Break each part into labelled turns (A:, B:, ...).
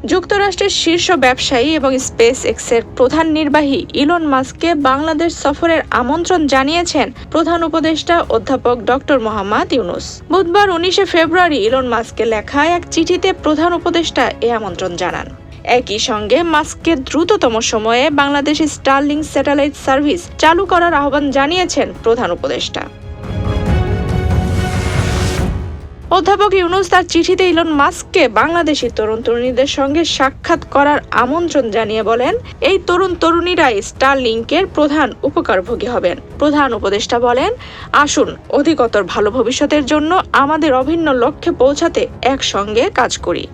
A: যুক্তরাষ্ট্রের শীর্ষ ব্যবসায়ী এবং স্পেস এক্সের প্রধান নির্বাহী ইলন মাস্ককে বাংলাদেশ সফরের আমন্ত্রণ জানিয়েছেন প্রধান উপদেষ্টা অধ্যাপক ডক্টর মোহাম্মদ ইউনূস। বুধবার 19 ফেব্রুয়ারি ইলন মাস্ককে লেখা এক চিঠিতে প্রধান উপদেষ্টা এ আমন্ত্রণ জানান। একই সঙ্গে মাস্ককে দ্রুততম সময়ে বাংলাদেশে স্টারলিংক স্যাটেলাইট সার্ভিস চালু করার আহ্বান জানিয়েছেন প্রধান উপদেষ্টা। অধ্যাপক ইউনূস তার চিঠিতে ইলন মাস্ককে বাংলাদেশি তরুণ তরুণীদের সঙ্গে সাক্ষাৎ করার আমন্ত্রণ জানিয়ে বলেন, এই তরুণ তরুণীরাই স্টারলিংকের প্রধান উপকারভোগী হবেন। প্রধান উপদেষ্টা বলেন, আসুন অধিকতর ভালো ভবিষ্যতের জন্য আমাদের অভিন্ন লক্ষ্যে পৌঁছাতে একসঙ্গে কাজ করি।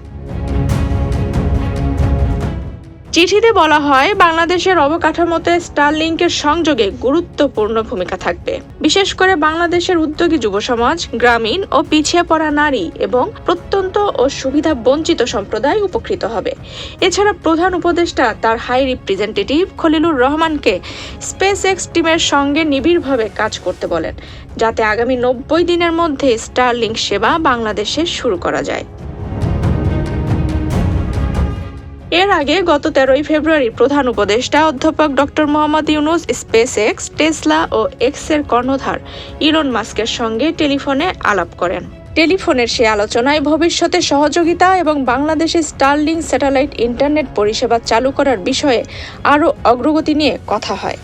A: চিঠিতে বলা হয়, বাংলাদেশের অবকাঠামোতে স্টারলিংকের সংযোগে গুরুত্বপূর্ণ ভূমিকা থাকবে। বিশেষ করে বাংলাদেশের উদ্যোগী যুব সমাজ, গ্রামীণ ও পিছিয়ে পড়া নারী এবং প্রত্যন্ত ও সুবিধা বঞ্চিত সম্প্রদায় উপকৃত হবে। এছাড়া প্রধান উপদেষ্টা তার হাই রিপ্রেজেন্টেটিভ খলিলুর রহমানকে স্পেস এক্স টিমের সঙ্গে নিবিড়ভাবে কাজ করতে বলেন, যাতে আগামী 90 দিনের মধ্যে স্টারলিংক সেবা বাংলাদেশে শুরু করা যায়। এর আগে গত 13 ফেব্রুয়ারি প্রধান উপদেষ্টা অধ্যাপক doctor Mohammad Yunus SpaceX, Tesla ও এক্সের কর্ণধার ইলন মাস্কের সঙ্গে টেলিফোনে আলাপ করেন। টেলিফোনের সে আলোচনায় ভবিষ্যতে সহযোগিতা এবং বাংলাদেশে স্টারলিংক স্যাটেলাইট ইন্টারনেট পরিষেবা চালু করার বিষয়ে আরও অগ্রগতি নিয়ে কথা হয়।